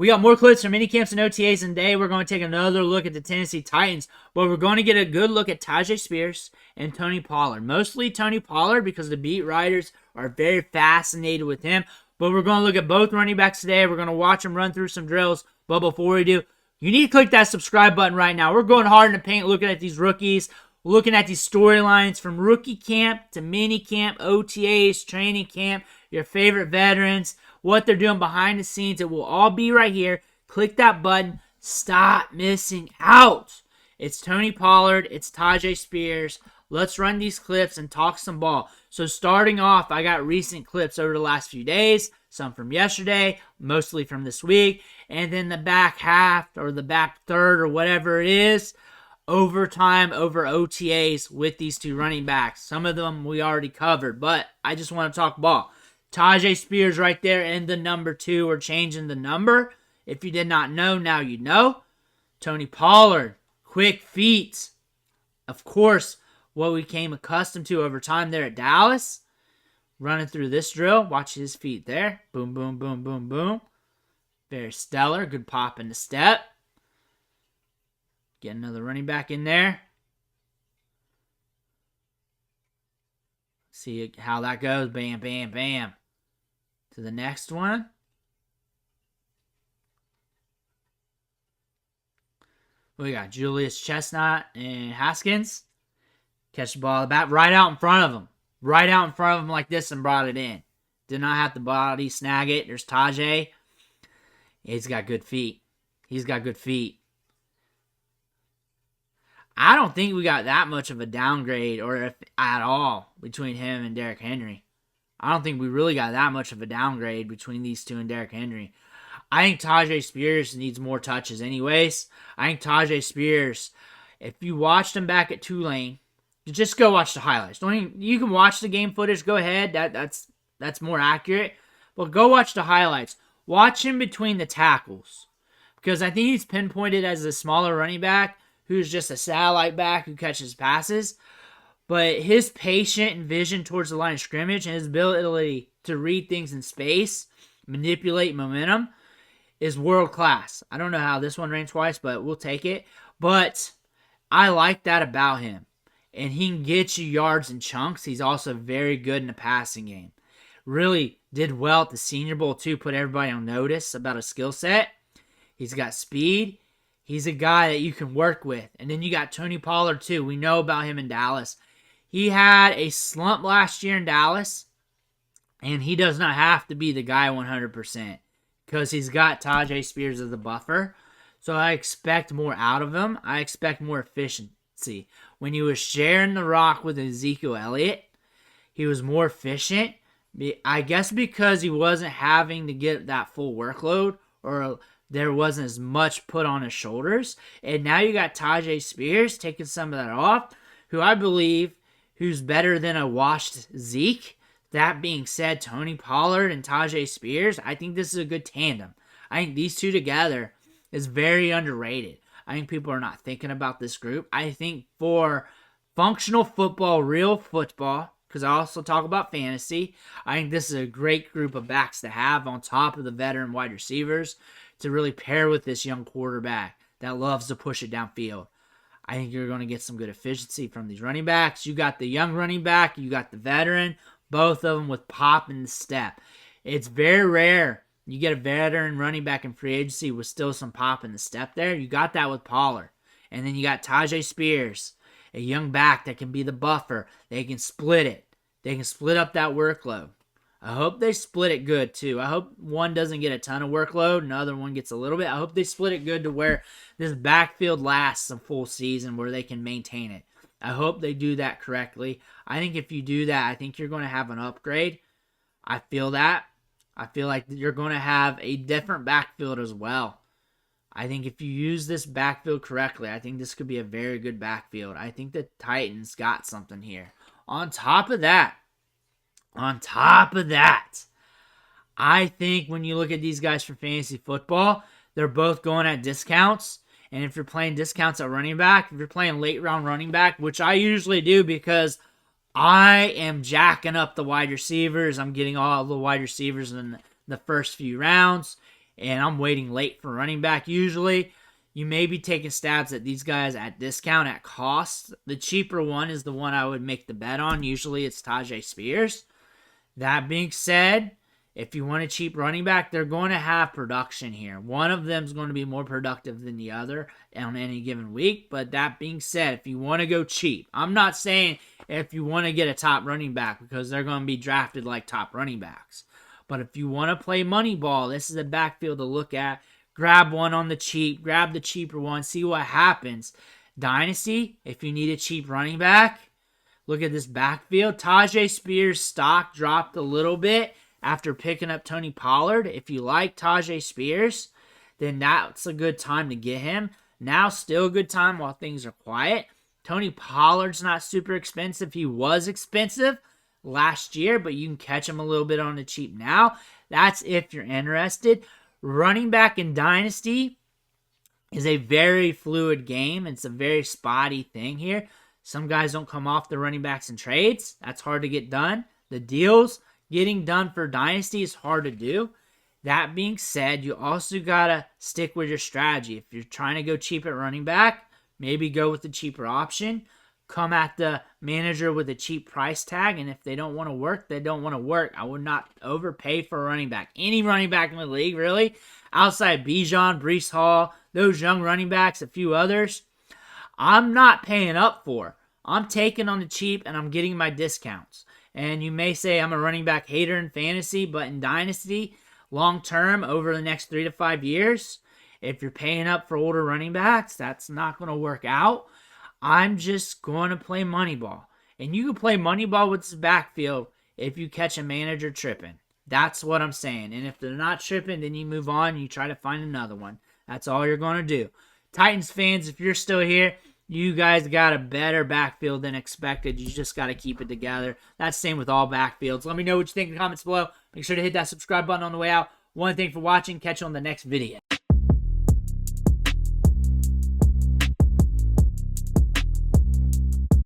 We got more clips from minicamps and OTAs, and today we're going to take another look at the Tennessee Titans, but we're going to get a good look at Tyjae Spears and Tony Pollard. Mostly Tony Pollard because the beat writers are very fascinated with him, but we're going to look at both running backs today. We're going to watch them run through some drills, but before we do, you need to click that subscribe button right now. We're going hard in the paint looking at these rookies, looking at these storylines from rookie camp to minicamp, OTAs, training camp, your favorite veterans, what they're doing behind the scenes. It will all be right here. Click that button. Stop missing out. It's Tony Pollard. It's Tajae Spears. Let's run these clips and talk some ball. So starting off, I got recent clips over the last few days. Some from yesterday, mostly from this week. And then the back half or the back third or whatever it is, overtime over OTAs with these two running backs. Some of them we already covered, but I just want to talk ball. Tajae Spears right there in the number 2. We're changing the number. If you did not know, now you know. Tony Pollard, quick feet. Of course, what we came accustomed to over time there at Dallas. Running through this drill. Watch his feet there. Boom, boom, boom, boom, boom. Very stellar. Good pop in the step. Get another running back in there. See how that goes. Bam, bam, bam. To the next one. We got Julius Chestnut and Haskins. Catch the ball bat right out in front of him. Right out in front of him like this and brought it in. Did not have the body snag it. There's Tajae. He's got good feet. He's got good feet. I don't think we got that much of a downgrade or if at all between him and Derrick Henry. I don't think we really got that much of a downgrade between these two and Derrick Henry. I think Tajae Spears needs more touches anyways. I think Tajae Spears, if you watched him back at Tulane, just go watch the highlights. You can watch the game footage. Go ahead. That's more accurate. But go watch the highlights. Watch him between the tackles. Because I think he's pinpointed as a smaller running back who's just a satellite back who catches passes. But his patience and vision towards the line of scrimmage and his ability to read things in space, manipulate momentum, is world class. I don't know how this one ran twice, but we'll take it. But I like that about him. And he can get you yards in chunks. He's also very good in the passing game. Really did well at the Senior Bowl too. Put everybody on notice about his skill set. He's got speed. He's a guy that you can work with. And then you got Tony Pollard too. We know about him in Dallas. He had a slump last year in Dallas. And he does not have to be the guy 100%. Because he's got Tajae Spears as the buffer. So I expect more out of him. I expect more efficiency. When he was sharing the rock with Ezekiel Elliott, he was more efficient. I guess because he wasn't having to get that full workload or there wasn't as much put on his shoulders. And now you got Tajae Spears taking some of that off, who I believe who's better than a washed Zeke. That being said, Tony Pollard and Tajae Spears, I think this is a good tandem. I think these two together is very underrated. I think people are not thinking about this group. I think for functional football, real football, because I also talk about fantasy, I think this is a great group of backs to have on top of the veteran wide receivers to really pair with this young quarterback that loves to push it downfield. I think you're going to get some good efficiency from these running backs. You got the young running back, you got the veteran, both of them with pop in the step. It's very rare you get a veteran running back in free agency with still some pop in the step there. You got that with Pollard. And then you got Tajae Spears, a young back that can be the buffer. They can split it. They can split up that workload. I hope they split it good, too. I hope one doesn't get a ton of workload and the other one gets a little bit. I hope they split it good to where this backfield lasts a full season where they can maintain it. I hope they do that correctly. I think if you do that, I think you're going to have an upgrade. I feel that. I feel like you're going to have a different backfield as well. I think if you use this backfield correctly, I think this could be a very good backfield. I think the Titans got something here. On top of that, I think when you look at these guys for fantasy football, they're both going at discounts. And if you're playing discounts at running back, if you're playing late round running back, which I usually do because I am jacking up the wide receivers. I'm getting all the wide receivers in the first few rounds. and I'm waiting late for running back. Usually, you may be taking stabs at these guys at discount, at cost. The cheaper one is the one I would make the bet on. Usually, it's Tajae Spears. That being said, if you want a cheap running back, they're going to have production here. One of them is going to be more productive than the other on any given week. But that being said, if you want to go cheap, I'm not saying if you want to get a top running back because they're going to be drafted like top running backs. But if you want to play money ball, this is a backfield to look at. Grab one on the cheap. Grab the cheaper one. See what happens. Dynasty, if you need a cheap running back, look at this backfield. Tajae Spears' stock dropped a little bit after picking up Tony Pollard. If you like Tajae Spears, then that's a good time to get him. Now, still a good time while things are quiet. Tony Pollard's not super expensive. He was expensive last year, but you can catch him a little bit on the cheap now. That's if you're interested. Running back in Dynasty is a very fluid game. It's a very spotty thing here. Some guys don't come off the running backs in trades. That's hard to get done. The deals getting done for Dynasty is hard to do. That being said, you also got to stick with your strategy. If you're trying to go cheap at running back, maybe go with the cheaper option. Come at the manager with a cheap price tag, and if they don't want to work, they don't want to work. I would not overpay for a running back. Any running back in the league, really, outside Bijan, Breece Hall, those young running backs, a few others, I'm not paying up for. I'm taking on the cheap, and I'm getting my discounts. And you may say I'm a running back hater in fantasy, but in Dynasty, long term, over the next 3 to 5 years, if you're paying up for older running backs, that's not going to work out. I'm just going to play money ball. And you can play money ball with this backfield if you catch a manager tripping. That's what I'm saying. And if they're not tripping, then you move on and you try to find another one. That's all you're going to do. Titans fans, if you're still here, you guys got a better backfield than expected. You just got to keep it together. That's the same with all backfields. Let me know what you think in the comments below. Make sure to hit that subscribe button on the way out. One thing for watching. Catch you on the next video.